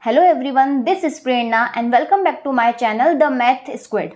Hello everyone, this is Prerna and welcome back to my channel the math squad.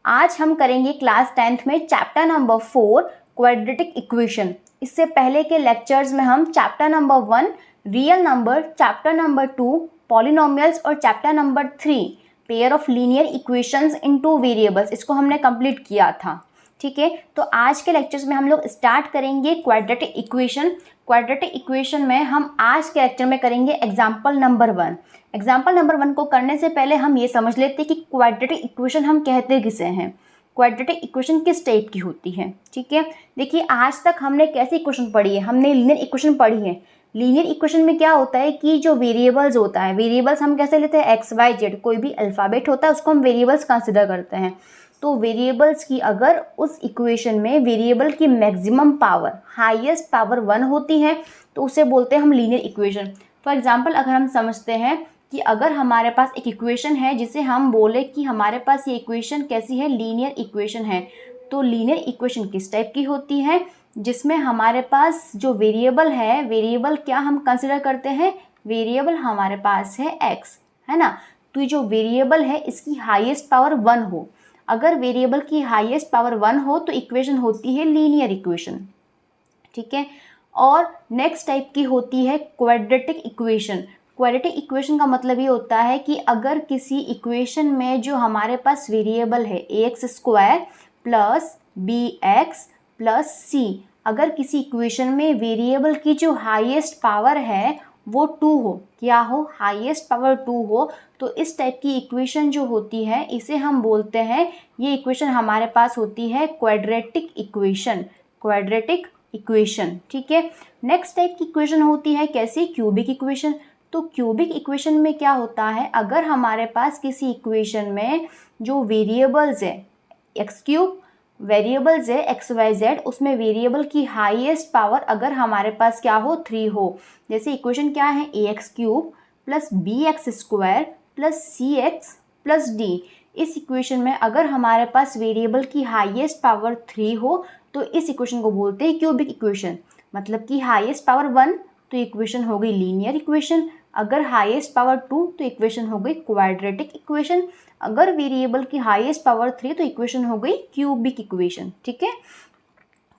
आज हम करेंगे class 10th में chapter number 4 quadratic equation. इससे पहले के लेक्चर्स में हम chapter number 1 real number, chapter number 2 polynomials और chapter number 3 pair of linear equations in two variables, इसको हमने कंप्लीट किया था। ठीक है, तो आज के लेक्चर्स में हम लोग स्टार्ट करेंगे क्वाड्रेटिक इक्वेशन। क्वाड्रेटिक इक्वेशन में हम आज के लेक्चर में करेंगे एग्जाम्पल नंबर 1। एग्जाम्पल नंबर 1 को करने से पहले हम ये समझ लेते हैं कि क्वाड्रेटिक इक्वेशन हम कहते किसे हैं, क्वाड्रेटिक इक्वेशन किस टाइप की होती है। ठीक है, देखिए आज तक हमने कैसी इक्वेशन पढ़ी है, हमने लीनियर इक्वेशन पढ़ी है। लीनियर इक्वेशन में क्या होता है कि जो वेरिएबल्स होता है, वेरिएबल्स हम कैसे लेते हैं, एक्स वाई जेड, कोई भी अल्फ़ाबेट होता है उसको हम वेरिएबल्स कंसिडर करते हैं। तो वेरिएबल्स की अगर उस इक्वेशन में वेरिएबल की मैक्सिमम पावर, हाईएस्ट पावर 1 होती है तो उसे बोलते हैं हम लीनियर इक्वेशन। फॉर एग्जांपल अगर हम समझते हैं कि अगर हमारे पास एक इक्वेशन है जिसे हम बोले कि हमारे पास ये इक्वेशन कैसी है, लीनियर इक्वेशन है, तो लीनियर इक्वेशन किस टाइप की होती है, जिसमें हमारे पास जो वेरिएबल है, वेरिएबल क्या हम कंसिडर करते हैं, वेरिएबल हमारे पास है एक्स, है ना। तो ये जो वेरिएबल है इसकी हाईएस्ट पावर 1 हो। अगर वेरिएबल की हाईएस्ट पावर 1 हो तो इक्वेशन होती है लीनियर इक्वेशन। ठीक है, और नेक्स्ट टाइप की होती है क्वाड्रेटिक इक्वेशन। क्वाड्रेटिक इक्वेशन का मतलब ये होता है कि अगर किसी इक्वेशन में जो हमारे पास वेरिएबल है x square plus b x plus c, अगर किसी इक्वेशन में वेरिएबल की जो हाईएस्ट पावर है वो 2 हो, क्या हो, हाईएस्ट पावर 2 हो, तो इस टाइप की इक्वेशन जो होती है इसे हम बोलते हैं, ये इक्वेशन हमारे पास होती है क्वाड्रेटिक इक्वेशन, क्वाड्रेटिक इक्वेशन। ठीक है, नेक्स्ट टाइप की इक्वेशन होती है कैसी, क्यूबिक इक्वेशन। तो क्यूबिक इक्वेशन में क्या होता है, अगर हमारे पास किसी इक्वेशन में जो वेरिएबल्स है एक्स क्यूब, वेरिएबल्स है एक्स वाई जेड, उसमें वेरिएबल की हाईएस्ट पावर अगर हमारे पास क्या हो, 3 हो। जैसे इक्वेशन क्या है, a x cube plus b x square plus c x plus d. इस इक्वेशन में अगर हमारे पास वेरिएबल की हाईएस्ट पावर 3 हो तो इस इक्वेशन को बोलते हैं क्यूबिक इक्वेशन। मतलब कि हाईएस्ट पावर 1 तो इक्वेशन हो गई लीनियर इक्वेशन, अगर हाईएस्ट पावर 2 तो इक्वेशन हो गई क्वाड्रेटिक इक्वेशन, अगर वेरिएबल की हाईएस्ट पावर 3 तो इक्वेशन हो गई क्यूबिक इक्वेशन। ठीक है,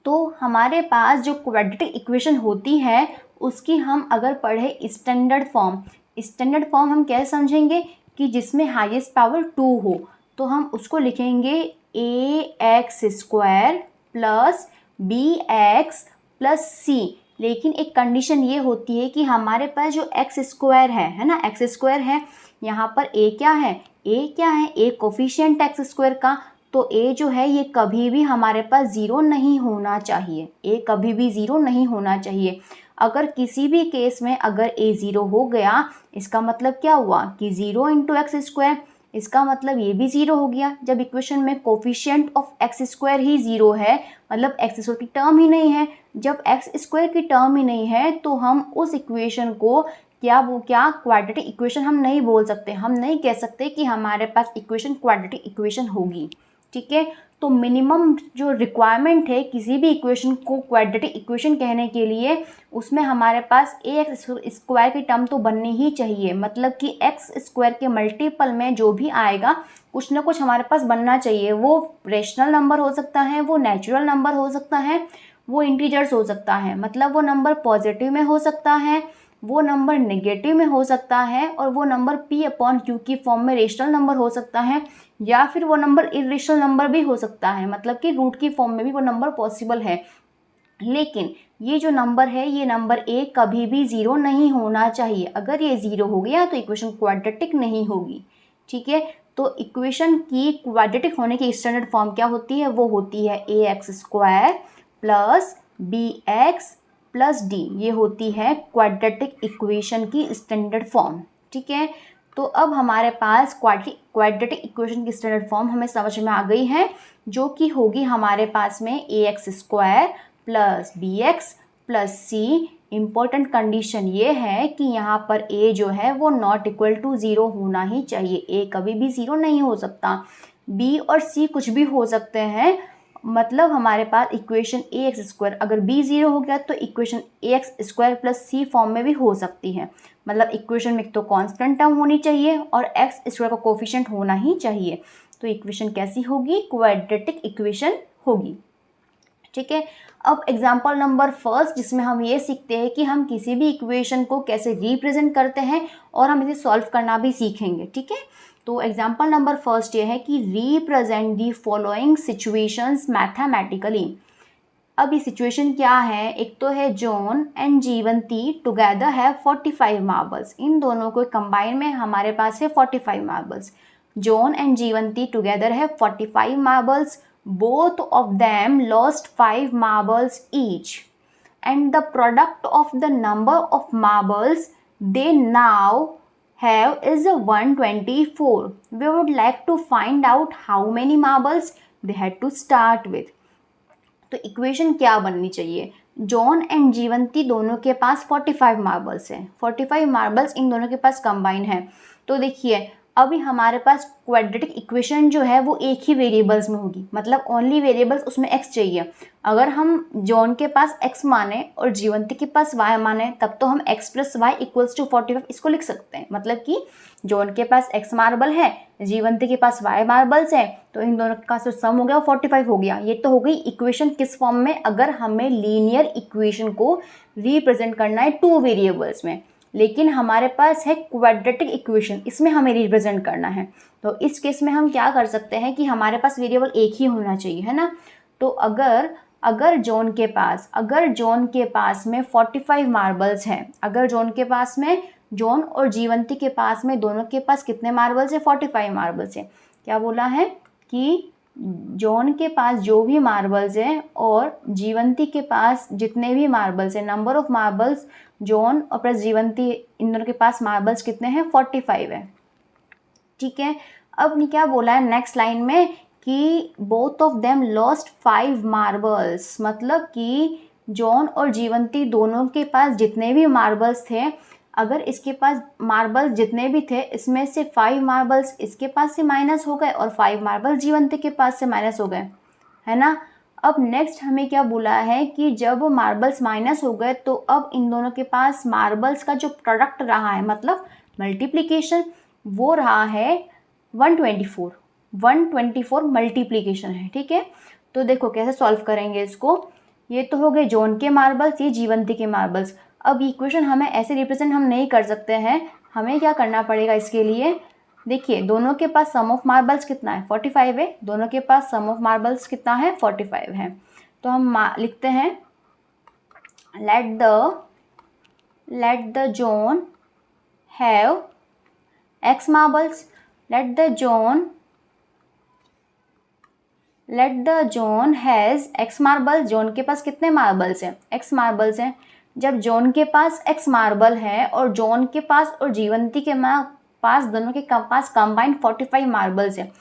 तो हमारे पास जो क्वाड्रेटिक इक्वेशन होती है उसकी हम अगर पढ़े स्टैंडर्ड फॉर्म, स्टैंडर्ड फॉर्म हम कैसे समझेंगे कि जिसमें हाईएस्ट पावर 2 हो, तो हम उसको लिखेंगे a x square plus b x plus c. लेकिन एक कंडीशन ये होती है कि हमारे पास जो एक्स स्क्वायर है ना, एक्स स्क्वायर है, यहाँ पर ए क्या है, ए क्या है, ए कोफिशिएंट एक्स स्क्वायर का, तो ए जो है ये कभी भी हमारे पास 0 नहीं होना चाहिए, ए कभी भी 0 नहीं होना चाहिए। अगर किसी भी केस में अगर ए 0 हो गया, इसका मतलब क्या हुआ कि 0 इंटू एक्स स्क्वायर, इसका मतलब ये भी 0 हो गया। जब इक्वेशन में कोफिशिएंट ऑफ एक्स स्क्वायर ही 0 है, मतलब एक्स स्क्वायर की टर्म ही नहीं है, जब एक्स स्क्वायर की टर्म ही नहीं है तो हम उस इक्वेशन को क्या क्वाड्रेटिक इक्वेशन हम नहीं बोल सकते, हम नहीं कह सकते कि हमारे पास इक्वेशन क्वाड्रेटिक इक्वेशन होगी। ठीक है, तो मिनिमम जो रिक्वायरमेंट है किसी भी इक्वेशन को क्वाड्रेटिक इक्वेशन कहने के लिए, उसमें हमारे पास ए एक्स स्क्वायर की टर्म तो बननी ही चाहिए। मतलब कि एक्स स्क्वायर के मल्टीपल में जो भी आएगा कुछ ना कुछ हमारे पास बनना चाहिए। वो रेशनल नंबर हो सकता है, वो नेचुरल नंबर हो सकता है, वो इंटीजर्स हो सकता है, मतलब वो नंबर पॉजिटिव में हो सकता है, वो नंबर नेगेटिव में हो सकता है, और वो नंबर पी अपॉन क्यू की फॉर्म में रेशनल नंबर हो सकता है, या फिर वो नंबर इरेशनल नंबर भी हो सकता है, मतलब कि रूट की फॉर्म में भी वो नंबर पॉसिबल है। लेकिन ये जो नंबर है, ये नंबर ए कभी भी 0 नहीं होना चाहिए। अगर ये 0 हो गया तो इक्वेशन क्वाड्रेटिक नहीं होगी। ठीक है, तो इक्वेशन की क्वाड्रेटिक होने की स्टैंडर्ड फॉर्म क्या होती है, वो होती है a x square plus b x plus d, ये होती है क्वाड्रेटिक इक्वेशन की स्टैंडर्ड फॉर्म। ठीक है, तो अब हमारे पास क्वाड्रेटिक इक्वेशन की स्टैंडर्ड फॉर्म हमें समझ में आ गई है, जो कि होगी हमारे पास में a x square plus b x plus c. Important condition ये है कि यहाँ पर ए जो है वो नॉट इक्वल टू 0 होना ही चाहिए, ए कभी भी 0 नहीं हो सकता। बी और सी कुछ भी हो सकते हैं, मतलब हमारे पास इक्वेशन ए एक्स स्क्वायर अगर बी 0 हो गया तो इक्वेशन ए एक्स स्क्वायर प्लस सी फॉर्म में भी हो सकती है। मतलब इक्वेशन में एक तो कांस्टेंट टर्म होनी चाहिए और एक्स स्क्वायर का कोफिशिएंट होना ही चाहिए। तो इक्वेशन कैसी होगी? क्वाड्रेटिक इक्वेशन होगी। ठीक है, अब एग्जाम्पल नंबर फर्स्ट, जिसमें हम ये सीखते हैं कि हम किसी भी इक्वेशन को कैसे रिप्रेजेंट करते हैं और हम इसे सॉल्व करना भी सीखेंगे। ठीक है, तो एग्जाम्पल नंबर फर्स्ट ये है कि represent the following situations mathematically. अब ये सिचुएशन क्या है? एक तो है John and Jivanti together have 45 marbles. इन दोनों को कंबाइन में हमारे पास है 45 marbles. John and Jivanti together have 45 marbles. Both of them lost 5 marbles each, and the product of the number of marbles they now have is 124. We would like to find out how many marbles they had to start with. तो equation क्या बननी चाहिए? John and जीवंती दोनों के पास 45 marbles हैं। 45 marbles इन दोनों के पास कंबाइन है। तो देखिए, अभी हमारे पास क्वाड्रेटिक इक्वेशन जो है वो एक ही वेरिएबल्स में होगी, मतलब ओनली वेरिएबल्स उसमें x चाहिए। अगर हम जॉन के पास x माने और जीवंती के पास y माने तब तो हम x plus Y equals to 45 इसको लिख सकते हैं। मतलब कि जॉन के पास x मार्बल है, जीवंती के पास y मार्बल्स है, तो इन दोनों का जो सम हो गया वो 45 हो गया। ये तो हो गई इक्वेशन किस फॉर्म में? अगर हमें लीनियर इक्वेशन को रिप्रेजेंट करना है टू वेरिएबल्स में, लेकिन हमारे पास है क्वाड्रेटिक इक्वेशन, इसमें हमें रिप्रेजेंट करना है। तो इस केस में हम क्या कर सकते हैं कि हमारे पास वेरिएबल एक ही होना चाहिए, है ना। तो अगर जॉन के पास में 45 मार्बल्स हैं, अगर जॉन और जीवंती के पास में दोनों के पास कितने मार्बल्स है? 45 मार्बल्स है। क्या बोला है कि जॉन के पास जो भी मार्बल्स हैं और जीवंती के पास जितने भी मार्बल्स हैं, नंबर ऑफ मार्बल्स जॉन और प्लस जीवंती इन दोनों के पास मार्बल्स कितने हैं? 45 है। ठीक है, अब क्या बोला है नेक्स्ट लाइन में कि both of them lost 5 marbles, मतलब कि जॉन और जीवंती दोनों के पास जितने भी मार्बल्स थे, अगर इसके पास मार्बल्स जितने भी थे इसमें से 5 मार्बल्स इसके पास से माइनस हो गए और 5 मार्बल्स जीवंती के पास से माइनस हो गए, है ना। अब नेक्स्ट हमें क्या बोला है कि जब मार्बल्स माइनस हो गए तो अब इन दोनों के पास मार्बल्स का जो प्रोडक्ट रहा है, मतलब मल्टीप्लिकेशन, वो रहा है 124 मल्टीप्लिकेशन है। ठीक है, तो देखो कैसे सॉल्व करेंगे इसको। ये तो हो गए जॉन के मार्बल्स, ये जीवंती के मार्बल्स। अब इक्वेशन हमें ऐसे रिप्रेजेंट हम नहीं कर सकते हैं, हमें क्या करना पड़ेगा इसके लिए? देखिए, दोनों के पास सम ऑफ मार्बल्स कितना है? 45 है। दोनों के पास सम ऑफ मार्बल्स कितना है? 45 है। तो हम लिखते हैं let the John have x marbles. Let the John has x marbles. John के पास कितने मार्बल्स हैं? x मार्बल्स हैं। जब जॉन के पास x मार्बल है और जॉन के पास और जीवंती के पास दोनों के पास कंबाइंड 45 मार्बल्स है,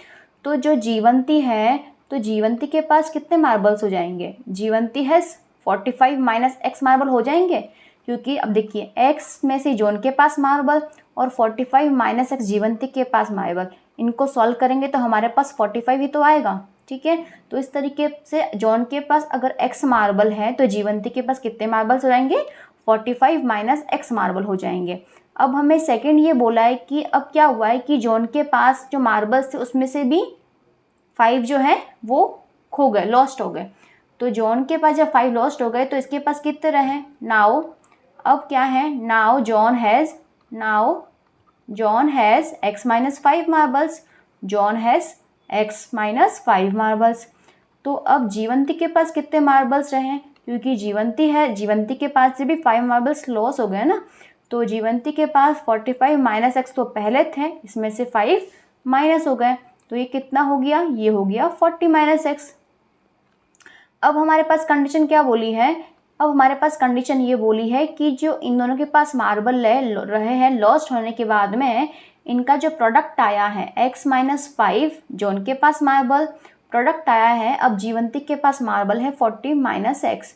तो जो जीवंती है तो जीवंती के पास कितने मार्बल्स हो जाएंगे? जीवंती है 45 माइनस x मार्बल हो जाएंगे, क्योंकि अब देखिए x में से जॉन के पास मार्बल और 45 माइनस x जीवंती के पास मार्बल, इनको सॉल्व करेंगे तो हमारे पास 45 ही तो आएगा। ठीक है, तो इस तरीके से जॉन के पास अगर x मार्बल है तो जीवंती के पास कितने मार्बल्स हो जाएंगे? 45 माइनस x मार्बल हो जाएंगे। अब हमें सेकंड ये बोला है कि अब क्या हुआ है कि जॉन के पास जो मार्बल्स थे उसमें से भी 5 जो है वो खो गए, लॉस्ट हो गए। तो जॉन के पास जब 5 लॉस्ट हो गए तो इसके पास कितने रहे? नाउ अब क्या है? Now John has x minus 5 marbles. John has x minus 5 marbles. तो अब जीवंती के पास कितने मार्बल्स रहे? क्योंकि जीवंती है, जीवंती के पास से भी 5 मार्बल्स लॉस हो गए ना, तो जीवंती के पास 45 माइनस x तो पहले थे, इसमें से 5 माइनस हो गए, तो ये कितना हो गया? ये हो गया 40 माइनस x। अब हमारे पास कंडीशन क्या बोली है? अब हमारे पास कंडीशन ये बोली है कि जो इन दोनों के पास मार्बल रहे हैं लॉस्ट होने के बाद में इनका जो प्रोडक्ट आया है x माइनस 5, जो उनके पास मार्बल प्रोडक्ट आया है, अब जीवंती के पास मार्बल है 40 माइनस x,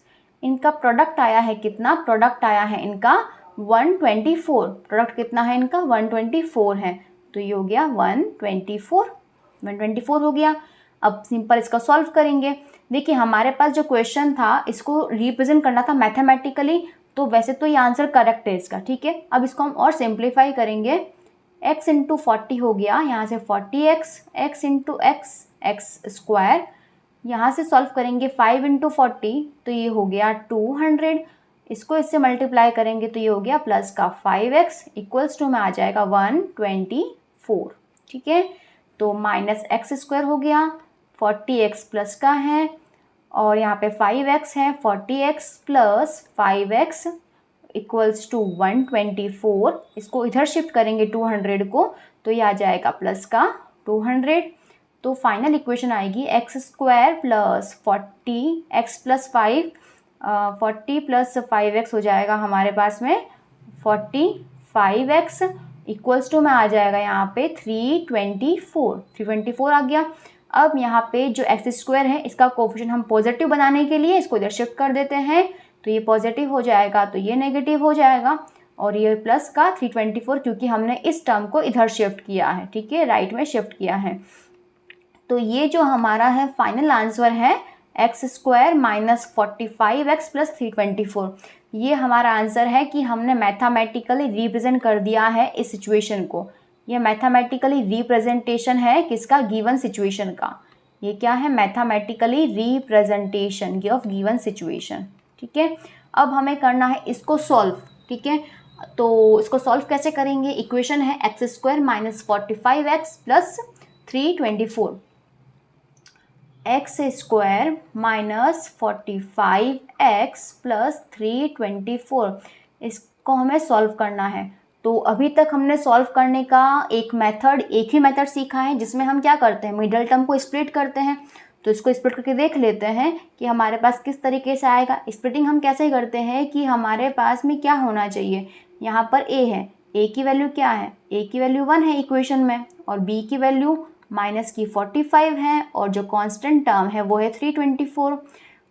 इनका प्रोडक्ट आया है कितना? प्रोडक्ट आया है इनका 124। प्रोडक्ट कितना है इनका? 124 है, तो ये हो गया 124 हो गया। अब सिंपल इसका सॉल्व करेंगे। देखिए हमारे पास जो क्वेश्चन था इसको रिप्रेजेंट करना था मैथमेटिकली, तो वैसे तो ये आंसर करेक्ट है इसका, ठीक है। अब इसको हम और सिंप्लीफाई करेंगे, x इंटू 40 हो गया, यहाँ से 40x, x into x square, यहाँ से सॉल्व करेंगे 5 इंटू 40 तो ये हो गया 200, इसको इससे मल्टीप्लाई करेंगे तो ये हो गया प्लस का 5x इक्वल्स टू में आ जाएगा 124, ठीक है। तो माइनस एक्स स्क्वायर हो गया, 40x प्लस का है और यहाँ पे 5x है, 40x plus 5x equals to 124, इसको इधर शिफ्ट करेंगे 200 को तो ये आ जाएगा प्लस का 200। तो फाइनल इक्वेशन आएगी x square plus 40x plus 5, 40 plus 5x हो जाएगा हमारे पास में 45x इक्वल्स टू में आ जाएगा यहाँ पे 324 आ गया। अब यहाँ पे जो एक्स स्क्वायर है इसका कोफिशिएंट हम पॉजिटिव बनाने के लिए इसको इधर शिफ्ट कर देते हैं, तो ये पॉजिटिव हो जाएगा तो ये नेगेटिव हो जाएगा और ये प्लस का 324 क्योंकि हमने इस टर्म को इधर शिफ्ट किया है, ठीक है, राइट में शिफ्ट किया है। तो ये जो हमारा है फाइनल आंसर है x square minus 45x plus 324। ये हमारा आंसर है कि हमने मैथमेटिकली रिप्रेजेंट कर दिया है इस सिचुएशन को। ये मैथमेटिकली रिप्रेजेंटेशन है किसका, गिवन सिचुएशन का। ये क्या है, mathematically representation of given situation, ठीक है। अब हमें करना है इसको सॉल्व, ठीक है। तो इसको सॉल्व कैसे करेंगे, इक्वेशन है x square minus 45x plus 324, x square minus 45x plus 324, इसको हमें सॉल्व करना है। तो अभी तक हमने सॉल्व करने का एक ही मेथड सीखा है जिसमें हम क्या करते हैं, मिडल टर्म को स्प्लिट करते हैं। तो इसको स्प्लिट करके देख लेते हैं कि हमारे पास किस तरीके से आएगा। स्प्लिटिंग हम कैसे करते हैं कि हमारे पास में क्या होना चाहिए, यहाँ पर a है, a की वैल्यू क्या है, a की वैल्यू 1 है इक्वेशन में और b की वैल्यू माइनस की 45 है और जो कांस्टेंट टर्म है वो है 324।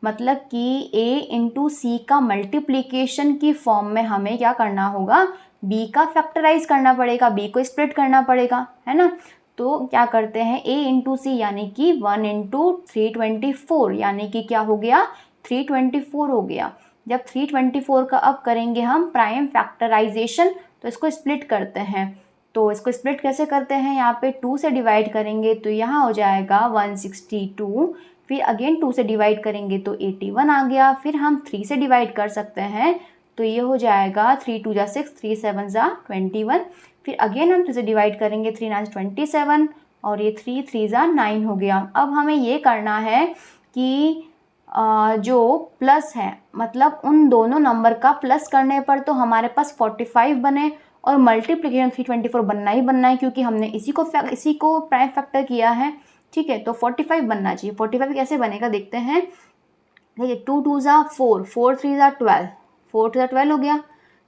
मतलब कि a इंटू सी का मल्टीप्लीकेशन की फॉर्म में हमें क्या करना होगा, b का फैक्टराइज करना पड़ेगा, b को स्प्लिट करना पड़ेगा, है ना। तो क्या करते हैं, a इंटू सी यानी कि 1 इंटू 324 यानी कि क्या हो गया, 324 हो गया। जब 324 का अब करेंगे हम प्राइम फैक्टराइजेशन तो इसको स्प्लिट करते हैं। तो इसको स्प्लिट कैसे करते हैं, यहाँ पे 2 से डिवाइड करेंगे तो यहाँ हो जाएगा 162, फिर अगेन 2 से डिवाइड करेंगे तो 81 आ गया, फिर हम 3 से डिवाइड कर सकते हैं तो ये हो जाएगा 3 2 जा 6, 3 7 जा 21, फिर अगेन हम 3 से डिवाइड करेंगे 3 9 27 और ये 3 3 जा 9 हो गया। अब हमें ये करना है कि जो प्लस है मतलब उन दोनों नंबर का प्लस करने पर तो हमारे पास 45 बने और मल्टीप्लिकेशन 324 बनना ही बनना है क्योंकि हमने इसी को प्राइम फैक्टर किया है, ठीक है। तो 45 बनना चाहिए। 45 कैसे बनेगा देखते हैं, देखिए 2 2 जा 4, 4 3 जा 12, 4 3 जा 12 हो गया,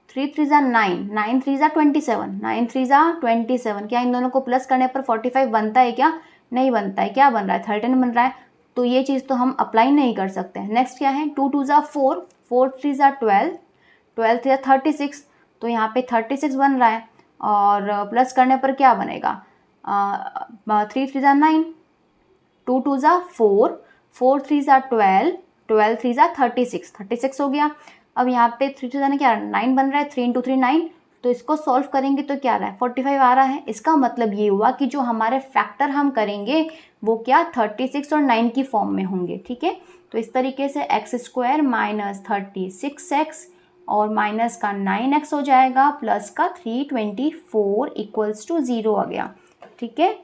3 3 जा 9, 9 3 जा 27, 9 3 जा 27। क्या इन दोनों को प्लस करने पर 45 बनता है क्या, नहीं बनता है। क्या बन रहा है, 13 बन रहा है। तो ये चीज़ तो हम अप्लाई नहीं कर सकते। नेक्स्ट क्या है, 2 2 जा 4, 4 3 जा 12, 12 3 जा 36, तो यहाँ पे 36 बन रहा है और प्लस करने पर क्या बनेगा, 3 3 जा 9, 2 2 जा 4, 4 3 जा 12, 12 3 जा 36, 36 हो गया। अब यहाँ पे 3 3 जाने क्या 9 बन रहा है, 3 इंटू 3 9, तो इसको सॉल्व करेंगे तो क्या आ रहा है 45 आ रहा है। इसका मतलब ये हुआ कि जो हमारे फैक्टर हम करेंगे वो क्या 36 और 9 की फॉर्म में होंगे, ठीक है। तो इस तरीके से एक्स स्क्वायर माइनस 36x और माइनस का 9x हो जाएगा प्लस का 324 इक्वल्स टू 0 आ गया, ठीक है।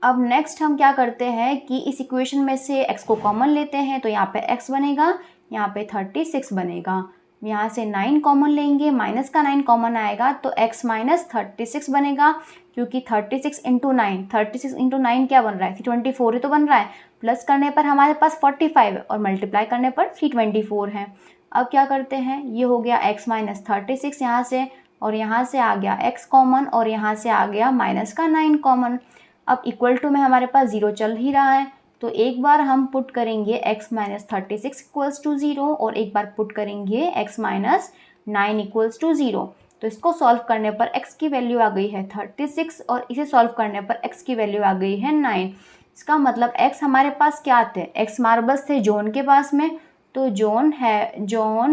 अब नेक्स्ट हम क्या करते हैं कि इस इक्वेशन में से x को कॉमन लेते हैं तो यहाँ पे x बनेगा, यहाँ पे 36 बनेगा। यहाँ से 9 कॉमन लेंगे, माइनस का 9 कॉमन आएगा तो x माइनस 36 बनेगा क्योंकि 36 इंटू 9, 36 इंटू 9 क्या बन रहा है 324 ही तो बन रहा है। प्लस करने पर हमारे पास 45 है और मल्टीप्लाई करने पर 324 है। अब क्या करते हैं, ये हो गया x माइनस 36 यहाँ से और यहाँ से आ गया x कॉमन और यहाँ से आ गया माइनस का 9 कॉमन। अब इक्वल टू में हमारे पास 0 चल ही रहा है तो एक बार हम पुट करेंगे x माइनस 36 इक्वल्स टू 0 और एक बार पुट करेंगे x माइनस 9 इक्वल्स टू 0। तो इसको सॉल्व करने पर x की वैल्यू आ गई है 36 और इसे सॉल्व करने पर x की वैल्यू आ गई है 9। इसका मतलब x हमारे पास क्या थे, x मार्बल्स थे जोन के पास में, तो John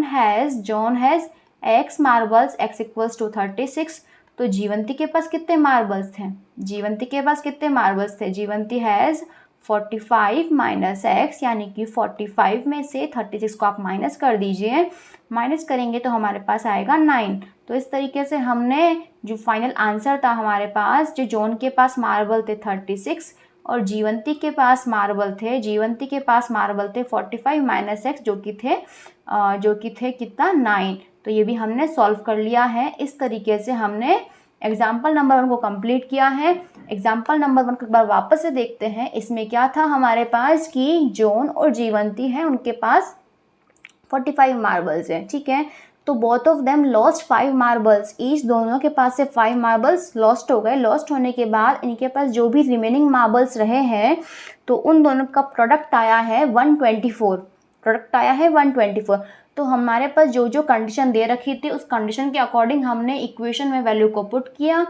has x marbles, x equals to 36। तो जीवंती के पास कितने मार्बल्स थे? जीवंती हैज़ 45 माइनस x, यानी कि 45 में से 36 को आप माइनस कर दीजिए। माइनस करेंगे तो हमारे पास आएगा 9। तो इस तरीके से हमने जो फाइनल आंसर था हमारे पास, जो जॉन के पास मार्बल थे 36 और जीवंती के पास मार्बल थे 45 माइनस x, जो कि थे कितना 9। तो ये भी हमने सॉल्व कर लिया है। इस तरीके से हमने एग्जाम्पल नंबर 1 को कंप्लीट किया है। एग्जाम्पल नंबर 1 को एक बार वापस से देखते हैं। इसमें क्या था हमारे पास कि जॉन और जीवंती हैं, उनके पास 45 मार्बल्स हैं, ठीक है। तो both of them lost 5 marbles each, दोनों के पास से 5 मार्बल्स लॉस्ट हो गए। लॉस्ट होने के बाद इनके पास जो भी रिमेनिंग मार्बल्स रहे हैं तो उन दोनों का प्रोडक्ट आया है 124। तो हमारे पास जो जो कंडीशन दे रखी थी उस कंडीशन के अकॉर्डिंग हमने इक्वेशन में वैल्यू को पुट किया।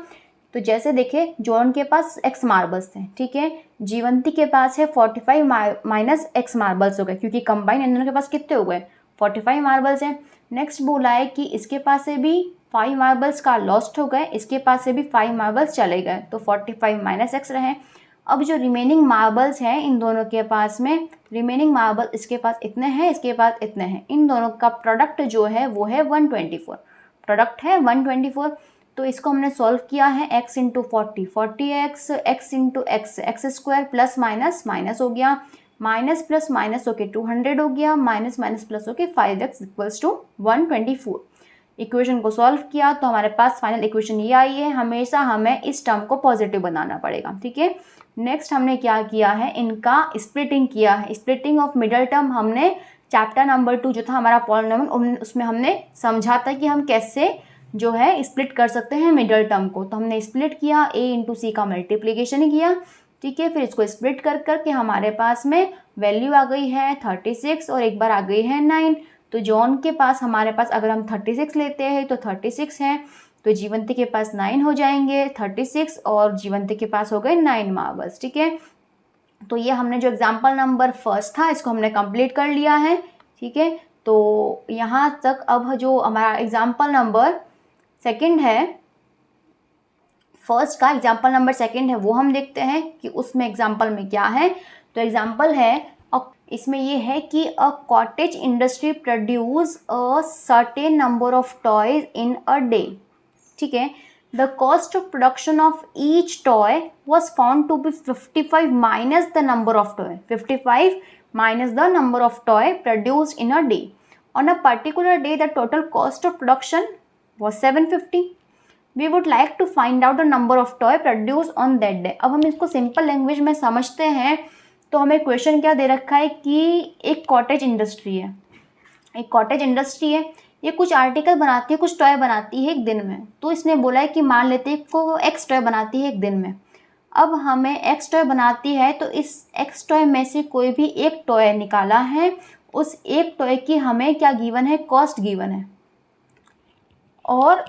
तो जैसे देखिए, जॉन के पास x मार्बल्स थे, ठीक है, जीवंती के पास है 45 माइनस x मार्बल्स हो गए, क्योंकि कंबाइन इन दोनों के पास कितने हो गए 45 मार्बल्स हैं। नेक्स्ट बोला है कि इसके पास से भी 5 मार्बल्स का लॉस्ट हो गए, इसके पास से भी 5 मार्बल्स चले गए, तो 45 माइनस x रहे। अब जो रिमेनिंग मार्बल्स हैं इन दोनों के पास में, रिमेनिंग मार्बल इसके पास इतने हैं, इसके पास इतने हैं, इन दोनों का प्रोडक्ट जो है वो है 124, प्रोडक्ट है 124। तो इसको हमने सॉल्व किया है x into 40x, x into x square, plus minus हो गया, माइनस प्लस माइनस होके 200 हो गया, माइनस माइनस प्लस होके 5x इक्वल्स टू 124। इक्वेशन को सॉल्व किया तो हमारे पास फाइनल इक्वेशन ये आई है। हमेशा हमें इस टर्म को पॉजिटिव बनाना पड़ेगा, ठीक है। नेक्स्ट हमने क्या किया है, इनका स्प्लिटिंग किया है। स्प्लिटिंग ऑफ मिडल टर्म हमने चैप्टर नंबर 2 जो था हमारा पॉलिनोमियल, उसमें हमने समझा था कि हम कैसे जो है स्प्लिट कर सकते हैं मिडल टर्म को। तो हमने स्प्लिट किया, a इंटू सी का मल्टीप्लीकेशन किया, ठीक है। फिर इसको स्प्लिट करके हमारे पास में वैल्यू आ गई है 36 और एक बार आ गई है 9। तो जॉन के पास हमारे पास अगर हम 36 लेते हैं तो 36 है, तो जीवंती के पास 9 हो जाएंगे, 36 और जीवंती के पास हो गए 9 मार्बल्स, ठीक है। तो ये हमने जो एग्जाम्पल नंबर 1 था इसको हमने कंप्लीट कर लिया है, ठीक है। तो यहाँ तक अब जो हमारा एग्जाम्पल नंबर 2 है, फर्स्ट का एग्जाम्पल नंबर 2 है, वो हम देखते हैं कि उसमें एग्जाम्पल में क्या है। तो एग्जाम्पल है, इसमें ये है कि a cottage industry produce a certain number of toys in a day, ठीक है। The cost of production of each toy was found to be 55 minus the number of toy, 55 minus the number of toy produced in a day. On a particular day the total cost of production was 750। We would like to find out the number of toy produce on that day. अब हम इसको simple language में समझते हैं तो हमें question क्या दे रखा है कि एक कॉटेज इंडस्ट्री है, ये कुछ आर्टिकल बनाती है, कुछ टॉय बनाती है एक दिन में। तो इसने बोला है कि मान लेते हैं को एक्स टॉय बनाती है एक दिन में। अब हमें एक्स टॉय बनाती है तो इस एक्स टॉय में से कोई भी एक टॉय निकाला है, उस एक टॉय की हमें क्या गिवन है, कॉस्ट गिवन है, और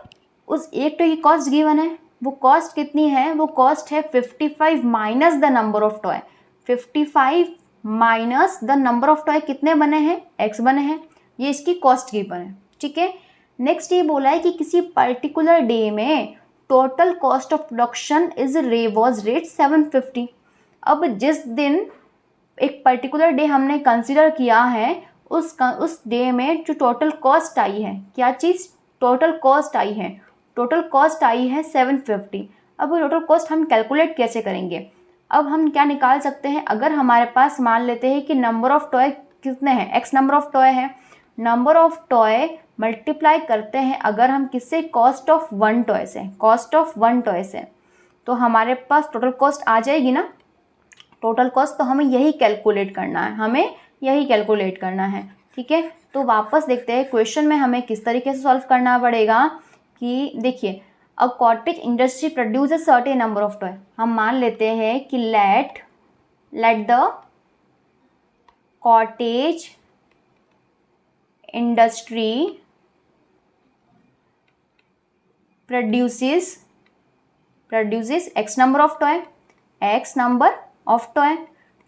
उस एक टॉय की कॉस्ट गिवन है। वो कॉस्ट कितनी है, वो कॉस्ट है 55 minus the number of toy. 55 minus the number of toy कितने बने हैं, x बने हैं, ये इसकी कॉस्ट गिवन है, ठीक है। नेक्स्ट ये बोला है कि किसी पर्टिकुलर डे में total cost of production was rate 750। अब जिस दिन एक पर्टिकुलर डे हमने कंसिडर किया है उस डे में जो टोटल कॉस्ट आई है, क्या चीज़, टोटल कॉस्ट आई है 750। अब टोटल कॉस्ट हम कैलकुलेट कैसे करेंगे, अब हम क्या निकाल सकते हैं, अगर हमारे पास मान लेते हैं कि नंबर ऑफ टॉय कितने हैं, x नंबर ऑफ टॉय है, नंबर ऑफ टॉय मल्टीप्लाई करते हैं अगर हम किससे, कॉस्ट ऑफ 1 टॉय से, तो हमारे पास टोटल कॉस्ट आ जाएगी ना। टोटल कॉस्ट तो हमें यही कैलकुलेट करना है, ठीक है। तो वापस देखते हैं क्वेश्चन में हमें किस तरीके से सॉल्व करना पड़ेगा। कि देखिए, a cottage industry produce a certain number of toy, हम मान लेते हैं कि let the cottage industry produces x number of toy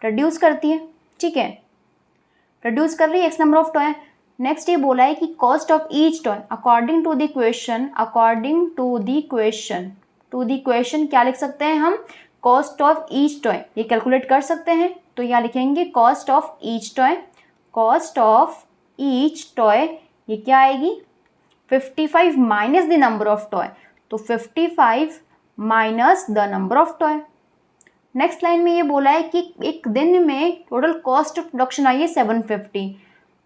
produce करती है, ठीक है, प्रोड्यूस कर रही है x number of toy. Next ये बोला है कि cost of each toy according to the question क्या लिख सकते हैं हम, कॉस्ट ऑफ ईच टॉय, ये कैलकुलेट कर सकते हैं। तो यहाँ लिखेंगे कॉस्ट ऑफ ईच टॉय, ये क्या आएगी 55 minus the number of toy, तो 55 minus the number of toy. Next line में ये बोला है कि एक दिन में total cost of production I है 750।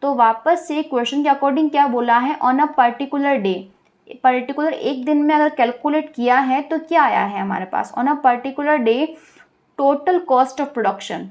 तो वापस से क्वेश्चन के अकॉर्डिंग क्या बोला है, on a particular day, particular एक दिन में अगर कैलकुलेट किया है तो क्या आया है हमारे पास, on a particular day total cost of production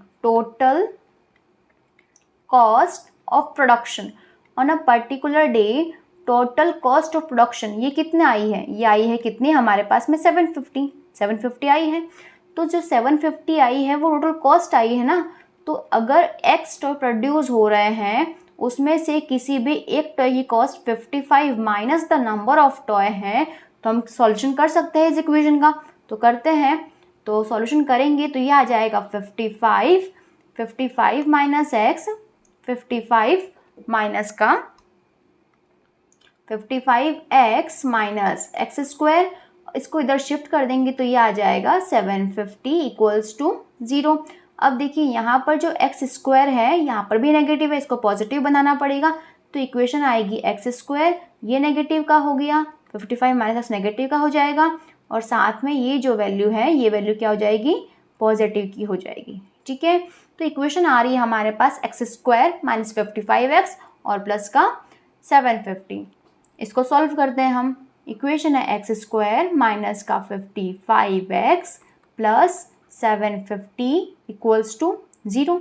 on a particular day total cost of production ये कितने आई है, ये आई है कितनी हमारे पास में 750 आई है। तो जो 750 आई है वो टोटल कॉस्ट आई है ना। तो अगर x टॉय प्रोड्यूस हो रहे हैं उसमें से किसी भी एक टॉय की cost 55 minus the number of toy है, तो हम सॉल्यूशन कर सकते हैं इस इक्वेशन का। तो करते हैं, तो सॉल्यूशन करेंगे तो ये आ जाएगा 55 माइनस x, 55 माइनस का 55x माइनस एक्स स्क्वायर, इसको इधर शिफ्ट कर देंगे तो ये आ जाएगा 750 इक्वल्स टू 0। अब देखिए यहाँ पर जो एक्स स्क्वायर है यहाँ पर भी नेगेटिव है, इसको पॉजिटिव बनाना पड़ेगा। तो इक्वेशन आएगी एक्स स्क्वायर, ये नेगेटिव का हो गया, 55 माइनस नेगेटिव का हो जाएगा, और साथ में ये जो वैल्यू है ये वैल्यू क्या हो जाएगी, पॉजिटिव की हो जाएगी। ठीक है, तो इक्वेशन आ रही है हमारे पास एक्स स्क्वायर माइनस 55x और प्लस का 750। इसको सॉल्व करते हैं हम। इक्वेशन है एक्स स्क्वायर माइनस का 55x प्लस 750 इक्वल्स टू 0।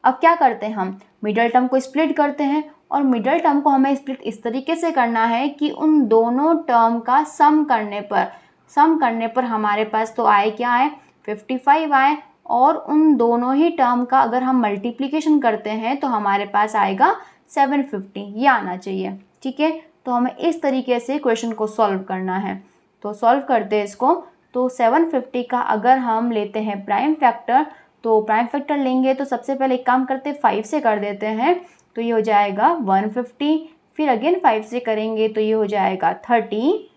अब क्या करते हैं हम, मिडल टर्म को स्प्लिट करते हैं, और मिडल टर्म को हमें स्प्लिट इस तरीके से करना है कि उन दोनों टर्म का सम करने पर हमारे पास तो आए क्या आए 55 आए, और उन दोनों ही टर्म का अगर हम मल्टीप्लिकेशन करते हैं तो हमारे पास आएगा 750, ये आना चाहिए। ठीक है, तो हमें इस तरीके से क्वेश्चन को सॉल्व करना है। तो सॉल्व करते हैं इसको। तो 750 का अगर हम लेते हैं प्राइम फैक्टर, तो प्राइम फैक्टर लेंगे तो सबसे पहले एक काम करते हैं 5 से कर देते हैं, तो ये हो जाएगा 150, फिर अगेन 5 से करेंगे तो ये हो जाएगा 30,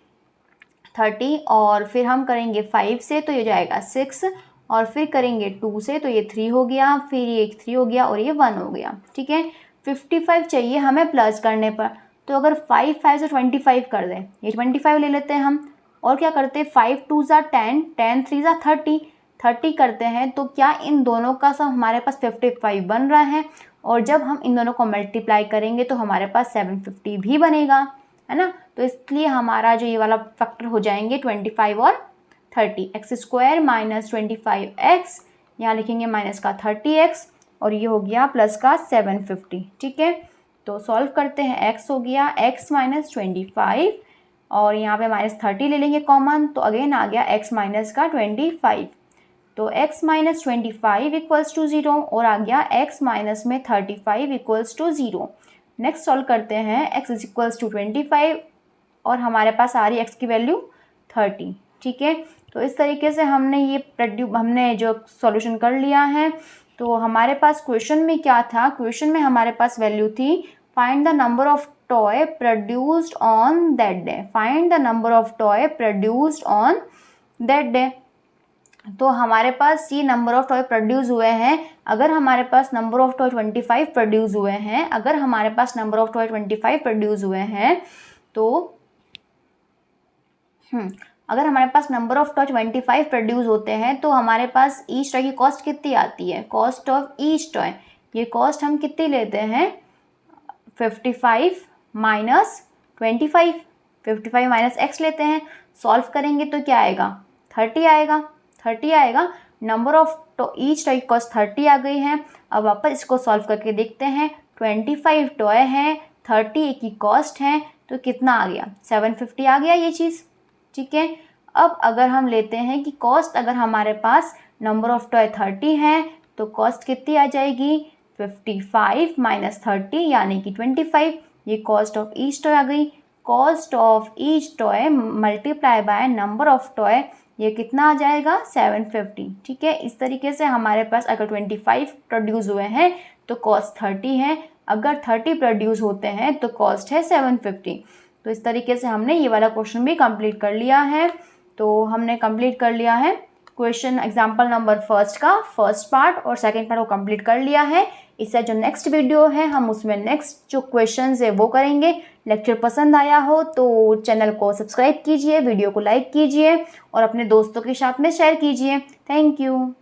और फिर हम करेंगे 5 से तो ये हो जाएगा 6, और फिर करेंगे 2 से तो ये 3 हो गया, फिर ये 3 हो गया और ये 1 हो गया। ठीक है, 55 चाहिए हमें प्लस करने पर, तो अगर 5 से 25 कर दें, ये 25 ले लेते हैं हम, और क्या करते हैं 5 2 ज़ा 10, 10 3 ज़ा 30 करते हैं, तो क्या इन दोनों का सम हमारे पास 55 बन रहा है, और जब हम इन दोनों को मल्टीप्लाई करेंगे तो हमारे पास 750 भी बनेगा, है ना। तो इसलिए हमारा जो ये वाला फैक्टर हो जाएंगे 25 और 30, एक्स स्क्वायर माइनस 25x, यहाँ लिखेंगे माइनस का 30x, और ये हो गया प्लस का 750। ठीक है, तो सॉल्व करते हैं, x हो गया x माइनस 25, और यहाँ पे माइनस 30 ले लेंगे कॉमन, तो अगेन आ गया x माइनस का 25, तो x माइनस 25 इक्वल्स टू 0, और आ गया x माइनस में 35 इक्वल्स टू 0। नेक्स्ट सॉल्व करते हैं, x इज इक्वल्स टू 25, और हमारे पास आ रही है x की वैल्यू 30। ठीक है, तो इस तरीके से हमने जो सॉल्यूशन कर लिया है। तो हमारे पास क्वेश्चन में क्या था, क्वेश्चन में हमारे पास वैल्यू थी find the number of toy produced on that day, find the number of toy produced on that day. तो हमारे पास ये नंबर ऑफ टॉय प्रोड्यूस हुए हैं, अगर हमारे पास नंबर ऑफ टॉय 25 प्रोड्यूस हुए हैं, अगर हमारे पास नंबर ऑफ टॉय 25 प्रोड्यूस हुए हैं, तो अगर हमारे पास नंबर ऑफ टॉय 25 प्रोड्यूस होते हैं तो हमारे पास ईच टॉय की कॉस्ट कितनी आती है, कॉस्ट ऑफ ईच टॉय, ये कॉस्ट हम कितनी लेते हैं 55 माइनस 25, 55 माइनस एक्स लेते हैं। सॉल्व करेंगे तो क्या आएगा 30 आएगा। नंबर ऑफ ईच टॉय की कॉस्ट 30 आ गई है। अब वापस इसको सॉल्व करके देखते हैं, 25 टॉय है, 30 की कॉस्ट है, तो कितना आ गया 750 आ गया ये चीज़। ठीक है, अब अगर हम लेते हैं कि कॉस्ट अगर हमारे पास नंबर ऑफ टॉय 30 है तो कॉस्ट कितनी आ जाएगी 55 माइनस 30 यानी कि 25, ये कॉस्ट ऑफ ईच टॉय आ गई। Cost of each toy multiply by number of toy, ये कितना आ जाएगा 750। ठीक है, इस तरीके से हमारे पास अगर 25 प्रोड्यूस हुए हैं तो कॉस्ट 30 है, अगर 30 प्रोड्यूस होते हैं तो कॉस्ट है 750। तो इस तरीके से हमने ये वाला क्वेश्चन भी कंप्लीट कर लिया है। तो हमने कंप्लीट कर लिया है क्वेश्चन एग्जाम्पल नंबर फर्स्ट का फर्स्ट पार्ट और सेकेंड पार्ट को कंप्लीट कर लिया है। इससे जो नेक्स्ट वीडियो है हम उसमें नेक्स्ट जो क्वेश्चन है वो करेंगे। लेक्चर पसंद आया हो तो चैनल को सब्सक्राइब कीजिए, वीडियो को लाइक कीजिए और अपने दोस्तों के साथ में शेयर कीजिए। Thank you.